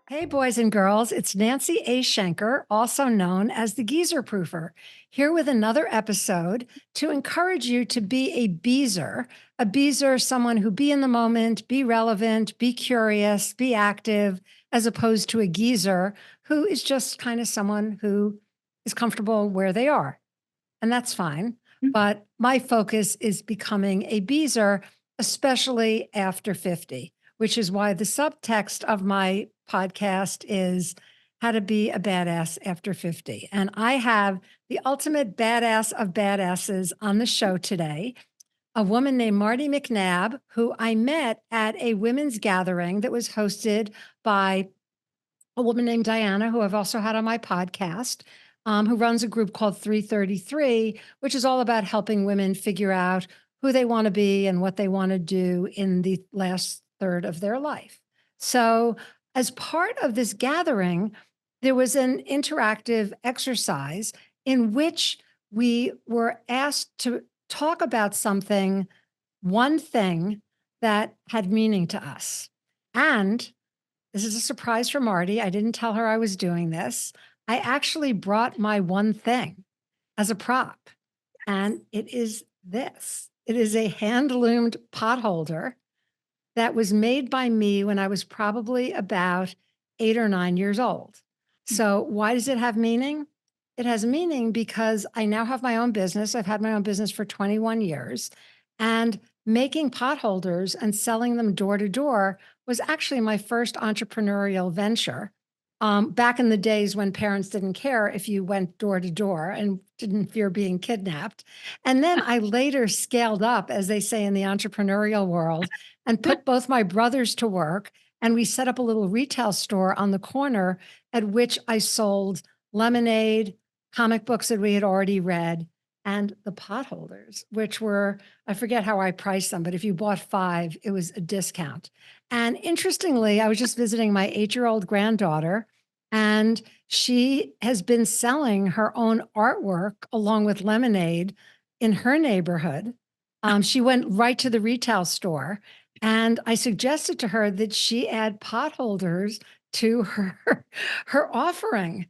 Hey, boys and girls, it's Nancy A. Shenker, also known as the Geezer Proofer, here with another episode to encourage you to be a beezer. A beezer, someone who be in the moment, be relevant, be curious, be active, as opposed to a geezer who is just kind of someone who is comfortable where they are. And that's fine. But my focus is becoming a beezer, especially after 50, which is why the subtext of my podcast is how to be a badass after 50. And I have the ultimate badass of badasses on the show today, a woman named Martie McNabb, who I met at a women's gathering that was hosted by a woman named Diana, who I've also had on my podcast, who runs a group called 333, which is all about helping women figure out who they want to be and what they want to do in the last third of their life. So, as part of this gathering, there was an interactive exercise in which we were asked to talk about something, one thing that had meaning to us. And this is a surprise for Martie. I didn't tell her I was doing this. I actually brought my one thing as a prop, and it is this. It is a hand-loomed pot holder that was made by me when I was probably about 8 or 9 years old. So why does it have meaning? It has meaning because I now have my own business. I've had my own business for 21 years, and making pot holders and selling them door to door was actually my first entrepreneurial venture. Back in the days when parents didn't care if you went door to door and didn't fear being kidnapped. And then I later scaled up, as they say in the entrepreneurial world, and put both my brothers to work. And we set up a little retail store on the corner at which I sold lemonade, comic books that we had already read, and the pot holders, which were, I forget how I priced them, but if you bought 5, it was a discount. And interestingly, I was just visiting my 8-year-old granddaughter, and she has been selling her own artwork along with lemonade in her neighborhood. She went right to the retail store, and I suggested to her that she add pot holders to her offering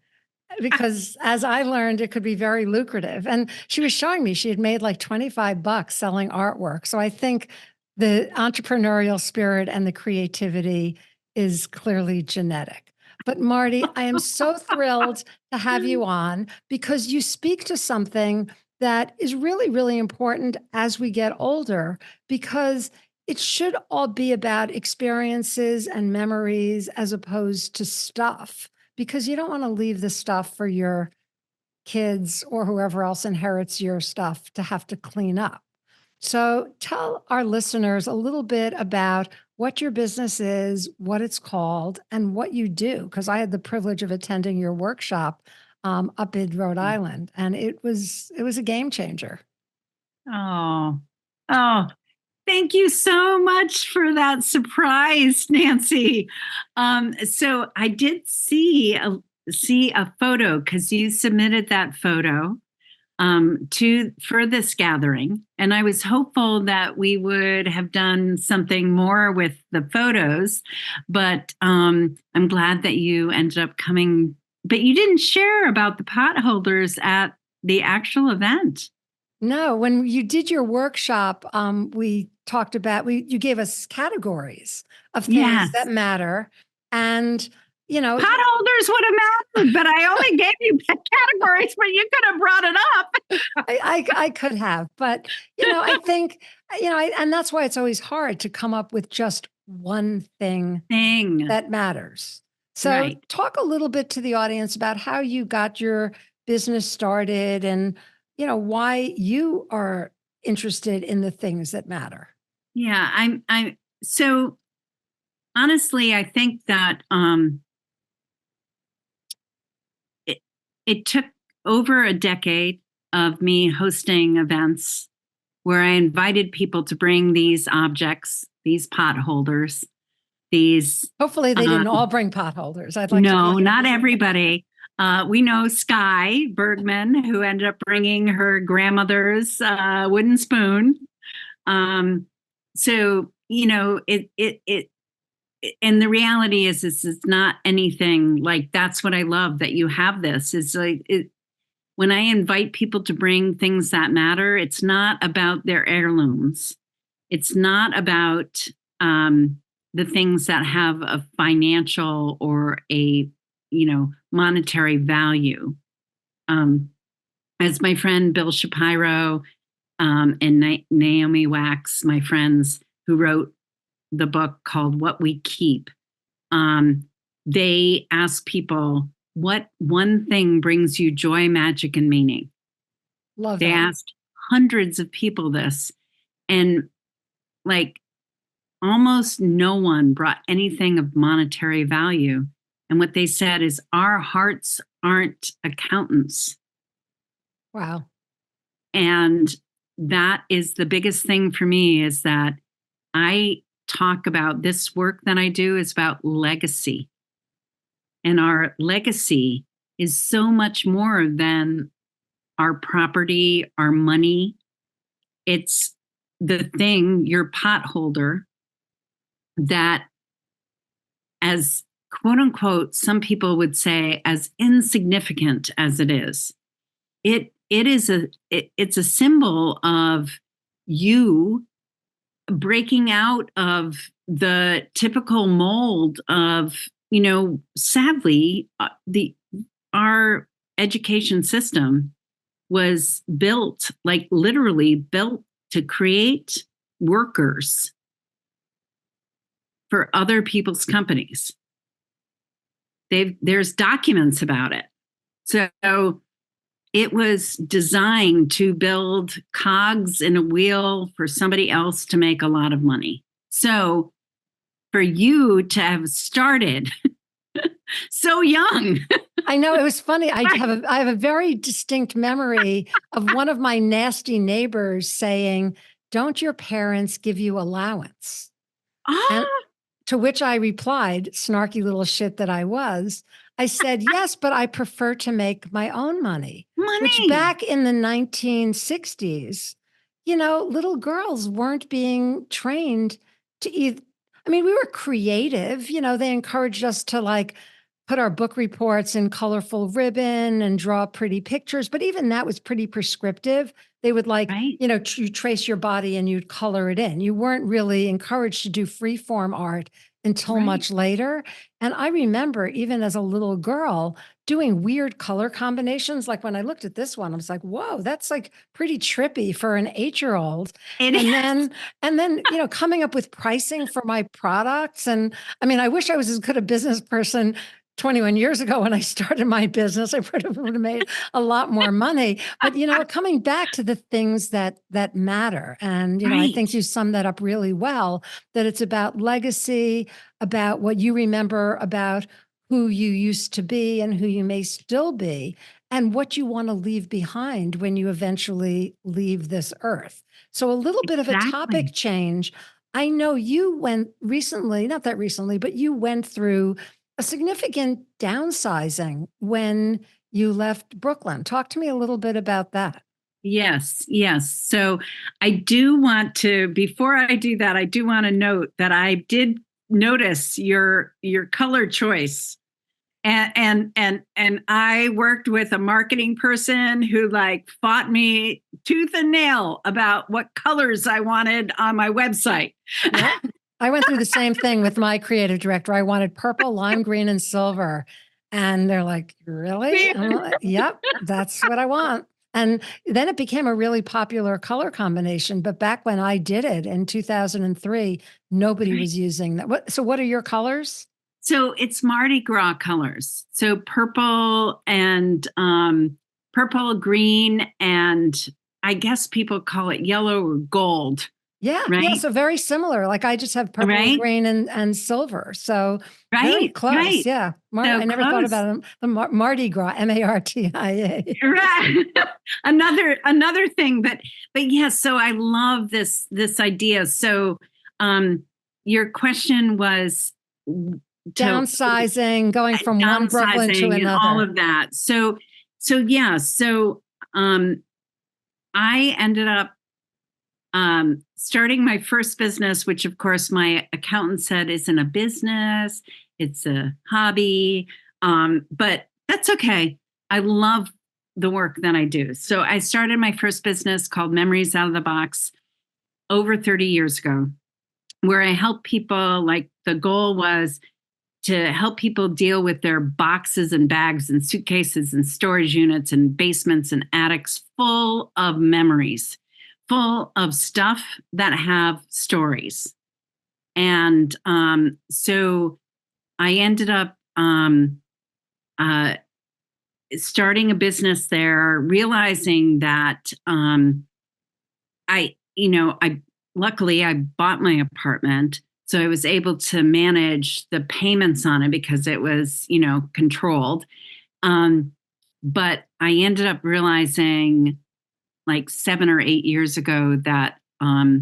because, as I learned, it could be very lucrative. And she was showing me she had made like $25 selling artwork. So I think the entrepreneurial spirit and the creativity is clearly genetic. But Martie, I am so thrilled to have you on because you speak to something that is really, really important as we get older, because it should all be about experiences and memories as opposed to stuff, because you don't want to leave the stuff for your kids or whoever else inherits your stuff to have to clean up. So tell our listeners a little bit about what your business is, what it's called, and what you do. Because I had the privilege of attending your workshop up in Rhode Island, and it was a game changer. Oh, oh, thank you so much for that surprise, Nancy. So I did see a photo because you submitted that photo for this gathering, and I was hopeful that we would have done something more with the photos, but I'm glad that you ended up coming. But you didn't share about the pot holders at the actual event. No, when you did your workshop, we talked about you gave us categories of things that Yes. matter, and Pot holders would have mattered, but I only gave you categories, but you could have brought it up. I could have, but I think and that's why it's always hard to come up with just one thing that matters. So Right. talk a little bit to the audience about how you got your business started and why you are interested in the things that matter. Yeah, I'm so honestly, I think that it took over a decade of me hosting events where I invited people to bring these objects, these pot holders, these. Hopefully they didn't all bring pot holders. I'd like to No, be not everybody. We know Sky Bergman, who ended up bringing her grandmother's wooden spoon. So it and the reality is it's not anything like, that's what I love that you have this. It's like when I invite people to bring things that matter, it's not about their heirlooms. It's not about the things that have a financial or a monetary value. As my friend Bill Shapiro and Naomi Wax, my friends who wrote the book called What We Keep, they ask people, what one thing brings you joy, magic, and meaning? Love They that. asked hundreds of people this, and like almost no one brought anything of monetary value. And what they said is, our hearts aren't accountants. Wow. And that is the biggest thing for me, is that I talk about this work that I do is about legacy. And our legacy is so much more than our property, our money. It's the thing, your pot holder, that, as quote unquote, some people would say, as insignificant as it is, it's a symbol of you breaking out of the typical mold of, sadly, our education system was built, like literally built, to create workers for other people's companies. There's documents about it. So it was designed to build cogs in a wheel for somebody else to make a lot of money. So for you to have started so young. I know, it was funny. I have a very distinct memory of one of my nasty neighbors saying, "Don't your parents give you allowance?" And to which I replied, snarky little shit that I was, I said, "Yes, but I prefer to make my own money." Which back in the 1960s, little girls weren't being trained to either. I mean, we were creative, they encouraged us to like put our book reports in colorful ribbon and draw pretty pictures. But even that was pretty prescriptive. They would like, Right. You trace your body and you'd color it in. You weren't really encouraged to do free form art until much later. And I remember even as a little girl doing weird color combinations. Like when I looked at this one, I was like, whoa, that's like pretty trippy for an 8-year-old. And then, coming up with pricing for my products. And I mean, I wish I was as good a business person 21 years ago when I started my business. I would have made a lot more money. But, coming back to the things that matter. And, I think you summed that up really well, that it's about legacy, about what you remember about who you used to be and who you may still be, and what you want to leave behind when you eventually leave this earth. So a little bit of a topic change. I know you went recently, not that recently, but you went through a significant downsizing when you left Brooklyn. Talk to me a little bit about that. Yes. So I do want to, before I do that, I do want to note that I did notice your color choice. And I worked with a marketing person who like fought me tooth and nail about what colors I wanted on my website. Yeah. I went through the same thing with my creative director. I wanted purple, lime green, and silver. And they're like, really? I'm like, yep, that's what I want. And then it became a really popular color combination. But back when I did it in 2003, nobody was using that. So what are your colors? So it's Mardi Gras colors. So purple and purple, green, and I guess people call it yellow or gold. Yeah. Right? Yeah. So very similar. Like I just have purple, green, and silver. So very close. Yeah. I never thought about the Mardi Gras, MARTIA. Right. another thing, but yes. So I love this idea. So your question was downsizing, going from one Brooklyn to another, and all of that. So yeah. So I ended up starting my first business, which of course my accountant said isn't a business, it's a hobby. But that's okay. I love the work that I do. So I started my first business called Memories Out of the Box over 30 years ago, where I help people. Like the goal was to help people deal with their boxes and bags and suitcases and storage units and basements and attics full of memories, full of stuff that have stories. And so I ended up starting a business there, realizing that I luckily I bought my apartment, so I was able to manage the payments on it because it was, controlled. But I ended up realizing like 7 or 8 years ago that I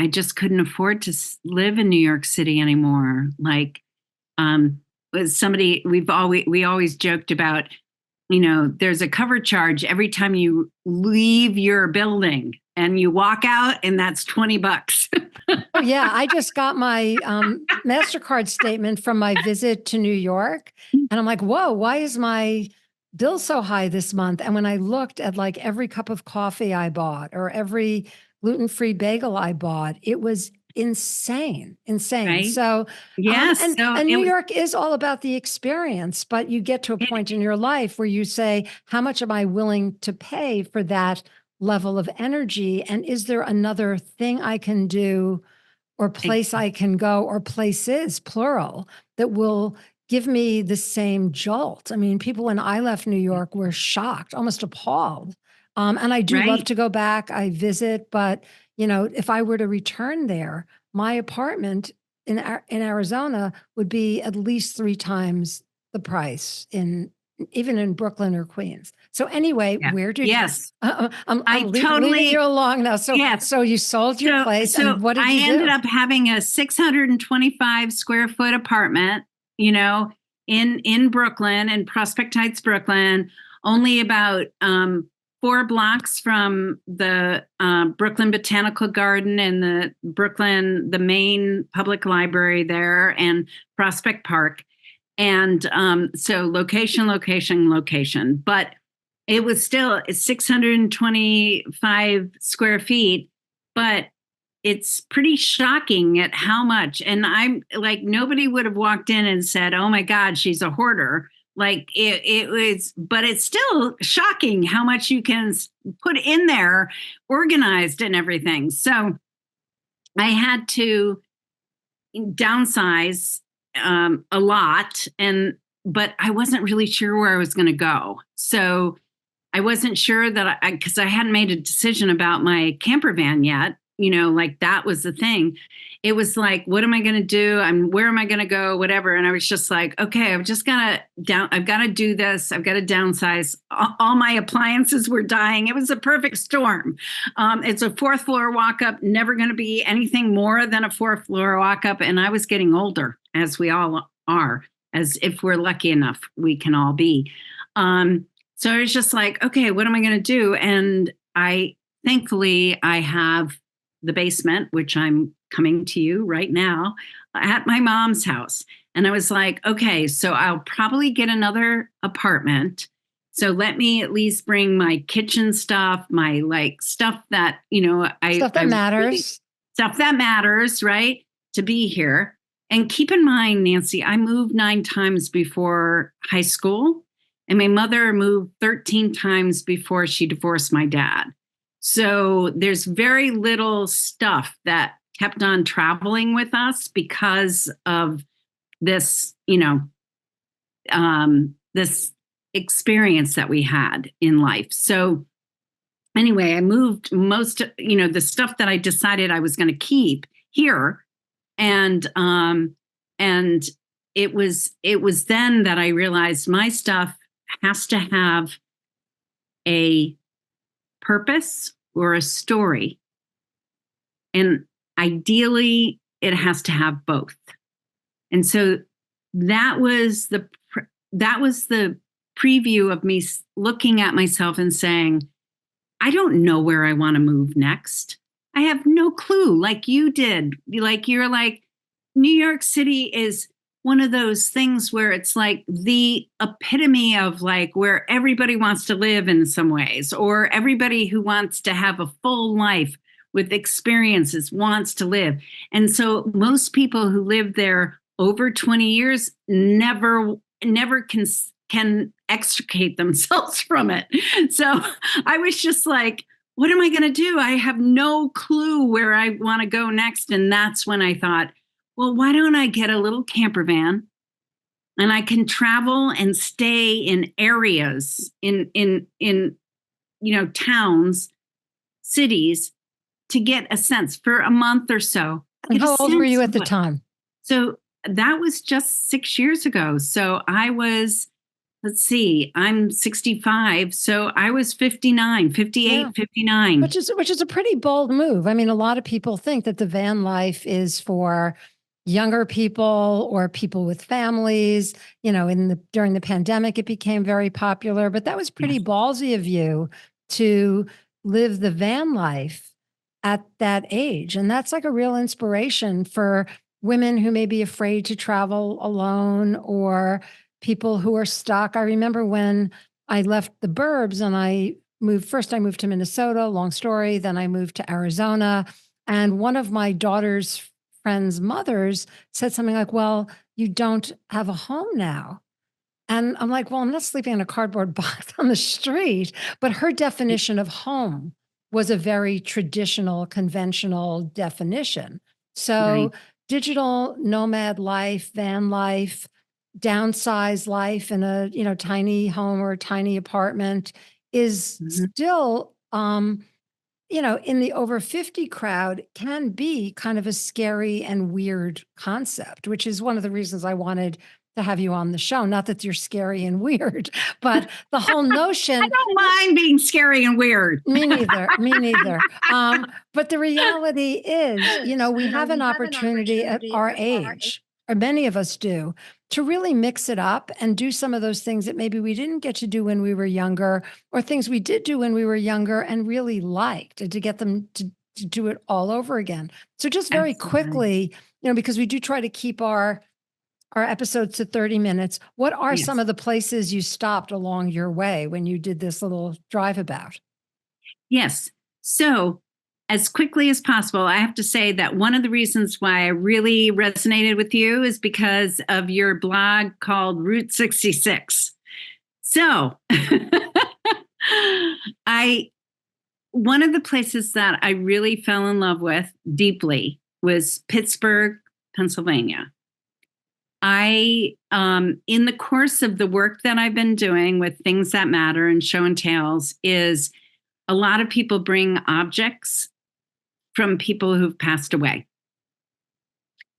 just couldn't afford to live in New York City anymore. Like somebody we always joked about, there's a cover charge every time you leave your building and you walk out, and that's $20. Oh, yeah. I just got my MasterCard statement from my visit to New York. And I'm like, whoa, why is my bill so high this month? And when I looked at like every cup of coffee I bought or every gluten-free bagel I bought, it was insane. Right? So, Yes. and New York is all about the experience, but you get to a point in your life where you say, how much am I willing to pay for that level of energy? And is there another thing I can do or place I can go, or places, plural, that will give me the same jolt? I mean, people when I left New York were shocked, almost appalled. And I do love to go back. I visit, but if I were to return there, my apartment in Arizona would be at least 3 times the price even in Brooklyn or Queens. So anyway, where did yes, I'm leading you along now. So so you sold your place, and what did you do? I ended up having a 625 square foot apartment, in Brooklyn, in Prospect Heights, Brooklyn, only about 4 blocks from the Brooklyn Botanical Garden and the main public library there, and Prospect Park. And so location, but it was still 625 square feet, but it's pretty shocking at how much. And I'm like, nobody would have walked in and said, oh my God, she's a hoarder. Like it was, but it's still shocking how much you can put in there, organized and everything. So I had to downsize a lot, but I wasn't really sure where I was going to go. So I wasn't sure that because I hadn't made a decision about my camper van yet. Like that was the thing. It was like, what am I going to do? Where am I going to go? Whatever. And I was just like, okay, I've got to do this. I've got to downsize. All my appliances were dying. It was a perfect storm. It's a 4th floor walk up, never going to be anything more than a 4th floor walk up. And I was getting older, as we all are, as if we're lucky enough, we can all be. So I was just like, okay, what am I going to do? And thankfully I have the basement, which I'm coming to you right now, at my mom's house. And I was like, okay, so I'll probably get another apartment. So let me at least bring my kitchen stuff, my stuff that, stuff that matters. Stuff that matters, right? To be here. And keep in mind, Nancy, I moved 9 times before high school, and my mother moved 13 times before she divorced my dad. So there's very little stuff that kept on traveling with us because of this, this experience that we had in life. So anyway, I moved most, the stuff that I decided I was going to keep here. And it was then that I realized my stuff has to have a purpose or a story. And ideally, it has to have both. And so that was the preview of me looking at myself and saying, I don't know where I want to move next. I have no clue, like you did. Like you're like, New York City is one of those things where it's like the epitome of like where everybody wants to live in some ways, or everybody who wants to have a full life with experiences wants to live. And so most people who live there over 20 years never can extricate themselves from it. So I was just like, what am I going to do? I have no clue where I want to go next. And that's when I thought, well, why don't I get a little camper van and I can travel and stay in areas in towns, cities, to get a sense for a month or so. And how old were you at the time? So that was just 6 years ago. So I was, let's see, I'm 65. So I was 59, 58, 59. Which is a pretty bold move. I mean, a lot of people think that the van life is for younger people or people with families. During the pandemic, it became very popular, but that was pretty ballsy of you to live the van life at that age. And that's like a real inspiration for women who may be afraid to travel alone, or people who are stuck. I remember when I left the burbs and I moved to Minnesota, long story. Then I moved to Arizona. And one of my daughter's friends' mothers said something like, well, you don't have a home now. And I'm like, well, I'm not sleeping in a cardboard box on the street. But her definition of home was a very traditional, conventional definition. So digital nomad life, van life, downsized life in a tiny home or a tiny apartment is still in the over 50 crowd can be kind of a scary and weird concept, which is one of the reasons I wanted to have you on the show. Not that you're scary and weird, but the whole notion. I don't mind being scary and weird. Me neither. But the reality is, we have an opportunity at our age, or many of us do, to really mix it up and do some of those things that maybe we didn't get to do when we were younger, or things we did do when we were younger and really liked, and to get them to do it all over again. So just very quickly, because we do try to keep our episodes to 30 minutes. What are some of the places you stopped along your way when you did this little drive about? Yes. So as quickly as possible, I have to say that one of the reasons why I really resonated with you is because of your blog called Route 66. So one of the places that I really fell in love with deeply was Pittsburgh, Pennsylvania. In the course of the work that I've been doing with Things That Matter and Show and Tales, is a lot of people bring objects from people who've passed away.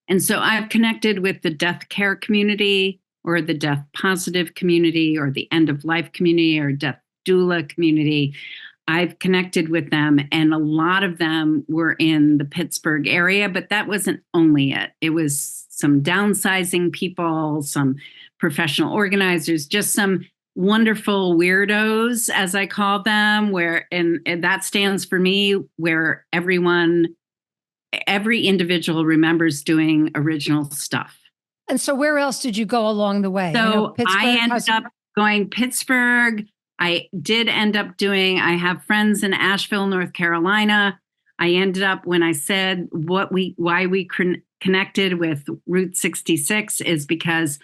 And so I've connected with the death care community, or the death positive community, or the end of life community, or death doula community. I've connected with them, and a lot of them were in the Pittsburgh area, but that wasn't only it. It was some downsizing people, some professional organizers, just some wonderful weirdos, as I call them, and that stands for me, where every individual remembers doing original stuff. And so where else did you go along the way? So I ended up going Pittsburgh. I did end up I have friends in Asheville, North Carolina. I ended up, when I said why we connected with Route 66, is because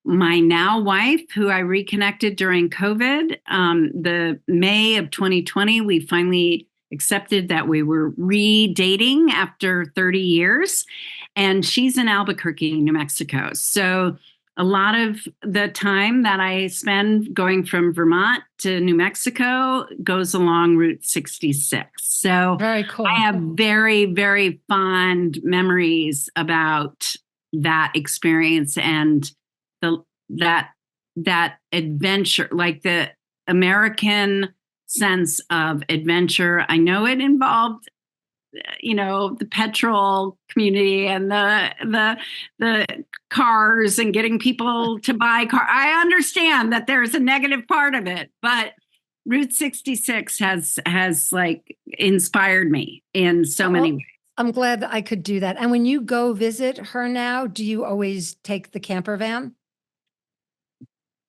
my now wife, who I reconnected during COVID, the May of 2020, we finally accepted that we were re-dating after 30 years. And she's in Albuquerque, New Mexico. So a lot of the time that I spend going from Vermont to New Mexico goes along Route 66. So very cool. I have very, very fond memories about that experience and that adventure, like the American sense of adventure. I know it involved the petrol community and the cars and getting people to buy cars. I understand that there's a negative part of it, but Route 66 has like inspired me in so many ways. I'm glad that I could do that. And when you go visit her now, do you always take the camper van?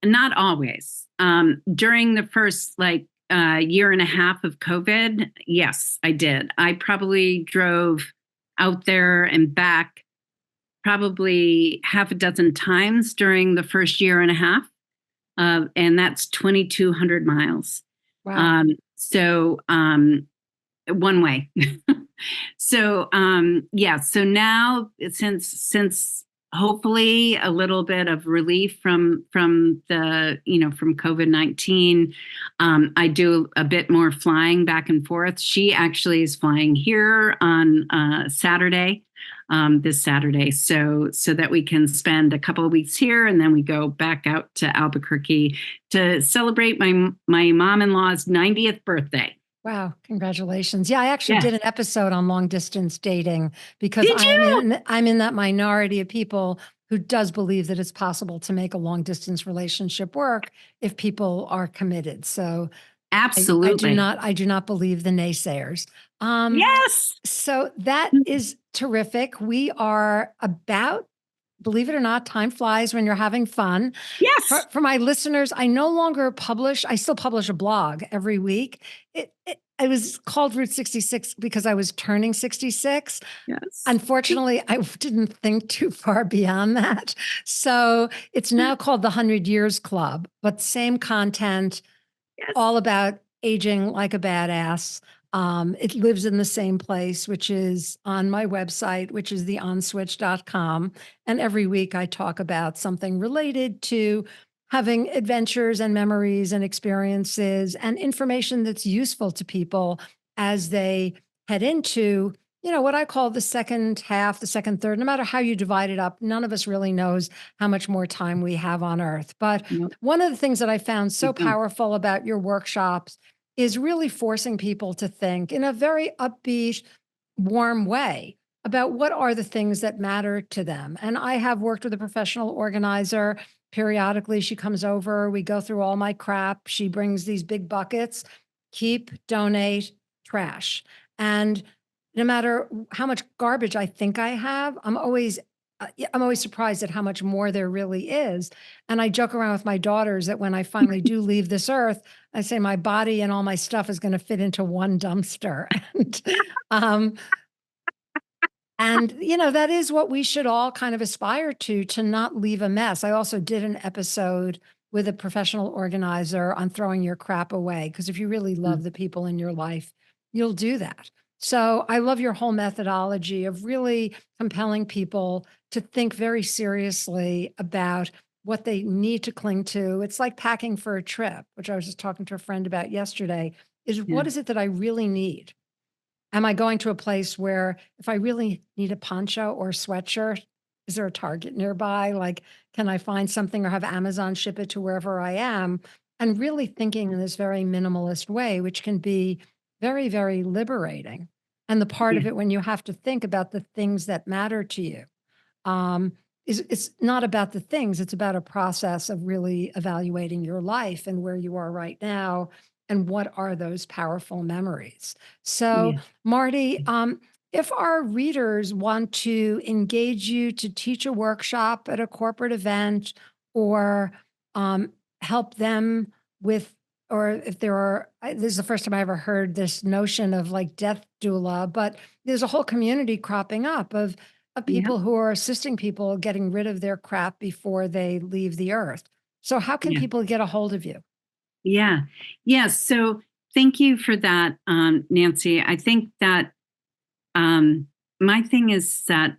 Not always. During the first year and a half of COVID, yes, I did. I probably drove out there and back probably half a dozen times during the first year and a half. And that's 2,200 miles. Wow. One way. So now since hopefully a little bit of relief from from COVID-19, I do a bit more flying back and forth. She actually is flying here on Saturday, this Saturday, so that we can spend a couple of weeks here, and then we go back out to Albuquerque to celebrate my mom-in-law's 90th birthday. Wow, congratulations. Yeah, I actually did an episode on long distance dating because Did you? I'm in that minority of people who does believe that it's possible to make a long distance relationship work if people are committed. So Absolutely. I do not believe the naysayers. Yes. So that is terrific. We are about, believe it or not, time flies when you're having fun. Yes. For my listeners, I no longer publish, I still publish a blog every week. It was called Route 66 because I was turning 66. Yes. Unfortunately, I didn't think too far beyond that. So it's now called the 100 Years Club, but same content, Yes. all about aging like a badass. It lives in the same place, which is on my website, which is theonswitch.com. And every week I talk about something related to having adventures and memories and experiences and information that's useful to people as they head into, what I call the second half, the second third. No matter how you divide it up, none of us really knows how much more time we have on earth. But one of the things that I found so powerful about your workshops is really forcing people to think in a very upbeat, warm way about what are the things that matter to them. And I have worked with a professional organizer. Periodically, she comes over, we go through all my crap. She brings these big buckets, keep, donate, trash. And no matter how much garbage I think I have, I'm always surprised at how much more there really is. And I joke around with my daughters that when I finally do leave this earth, I say my body and all my stuff is going to fit into one dumpster. And that is what we should all kind of aspire to not leave a mess. I also did an episode with a professional organizer on throwing your crap away, because if you really love the people in your life, you'll do that. So I love your whole methodology of really compelling people to think very seriously about what they need to cling to. It's like packing for a trip, which I was just talking to a friend about yesterday, is what is it that I really need? Am I going to a place where if I really need a poncho or a sweatshirt, is there a Target nearby? Like, can I find something or have Amazon ship it to wherever I am? And really thinking in this very minimalist way, which can be very, very liberating. And the part of it when you have to think about the things that matter to you, it's not about the things, it's about a process of really evaluating your life and where you are right now and what are those powerful memories. So, Martie, if our readers want to engage you to teach a workshop at a corporate event or help them with, or if there are, this is the first time I ever heard this notion of like death doula, but there's a whole community cropping up of people who are assisting people getting rid of their crap before they leave the earth. So how can people get a hold of you? Yeah. Yes. So thank you for that, Nancy. I think that my thing is that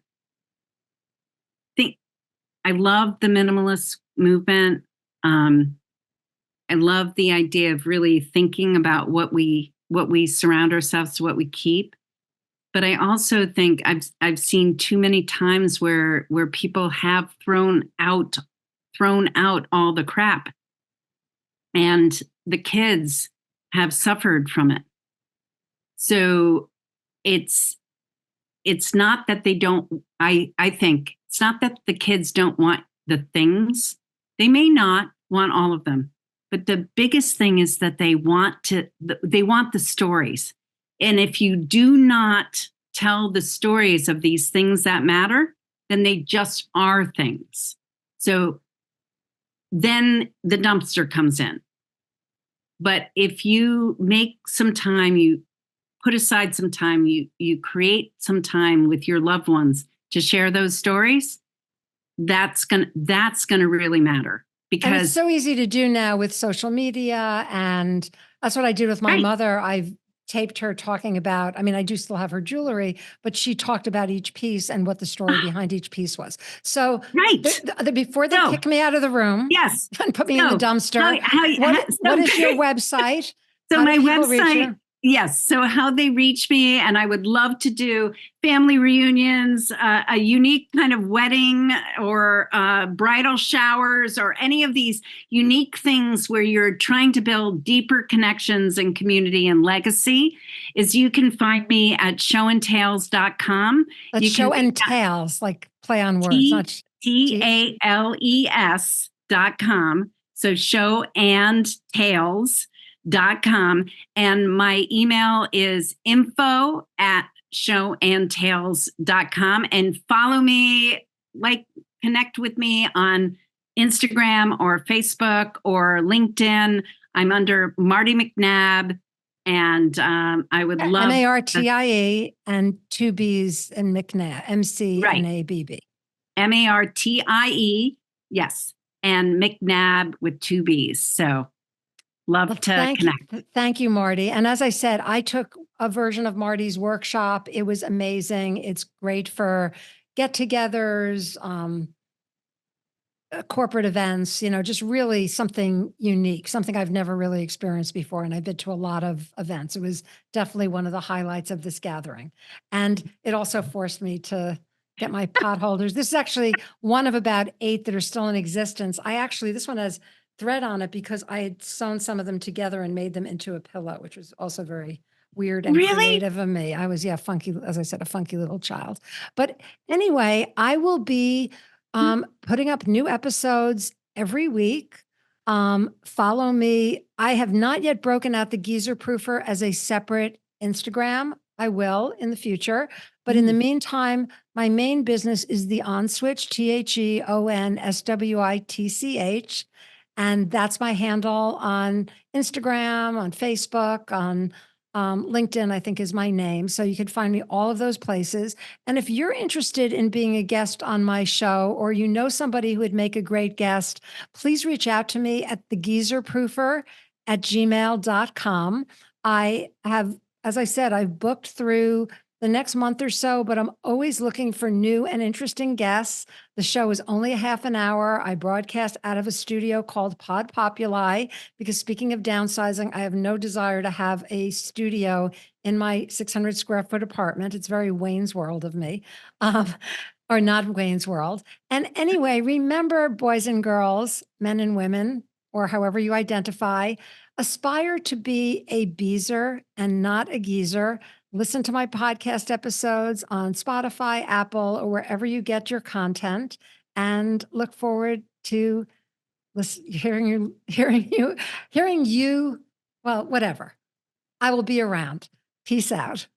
I love the minimalist movement. I love the idea of really thinking about what we surround ourselves to, what we keep. But I also think I've seen too many times where people have thrown out all the crap, and the kids have suffered from it. So it's not that they don't, I think it's not that the kids don't want the things. They may not want all of them, but the biggest thing is that they want the stories. And if you do not tell the stories of these things that matter, then they just are things. So then the dumpster comes in. But if you make some time, you put aside some time, you create some time with your loved ones to share those stories, that's gonna really matter. And it's Because so easy to do now with social media. And that's what I did with my right, mother. I've taped her talking about, I mean, I do still have her jewelry, but she talked about each piece and what the story behind each piece was. So right. before they So kick me out of the room yes. and put me in the So dumpster, what is your website? So How do my people reach website, you? yes. So how they reach me, and I would love to do family reunions, a unique kind of wedding, or bridal showers, or any of these unique things where you're trying to build deeper connections and community and legacy, is you can find me at showandtails.com. That's You show can and tails, like play on words, not TALES.com. So showandtails.com. And my email is info@showandtails.com. And follow me, connect with me on Instagram or Facebook or LinkedIn. I'm under Martie McNabb. And I would love MARTIE and two B's and McNabb, MCNABB. MARTIE, yes, and McNabb with two B's. So love to connect. Thank you, Martie. And as I said, I took a version of Martie's workshop. It was amazing. It's great for get-togethers, corporate events, just really something unique, something I've never really experienced before. And I've been to a lot of events. It was definitely one of the highlights of this gathering. And it also forced me to get my pot holders. This is actually one of about 8 that are still in existence. This one has thread on it because I had sewn some of them together and made them into a pillow, which was also very weird and creative of me. I was, funky, as I said, a funky little child. But anyway, I will be putting up new episodes every week. Follow me. I have not yet broken out the Geezer Proofer as a separate Instagram. I will in the future. But in the meantime, my main business is the OnSwitch, THEONSWITCH. And that's my handle on Instagram, on Facebook, on LinkedIn, I think is my name. So you can find me all of those places. And if you're interested in being a guest on my show, or you know somebody who would make a great guest, please reach out to me at thegeezerproofer@gmail.com. I have, as I said, I've booked through the next month or so, but I'm always looking for new and interesting guests. The show is only a half an hour. I broadcast out of a studio called Pod Populi, because speaking of downsizing, I have no desire to have a studio in my 600 square foot apartment. It's very Wayne's World of me, or not Wayne's World. And anyway, remember, boys and girls, men and women, or however you identify, aspire to be a beezer and not a geezer. Listen to my podcast episodes on Spotify, Apple, or wherever you get your content, and look forward to hearing you. Well, whatever. I will be around. Peace out.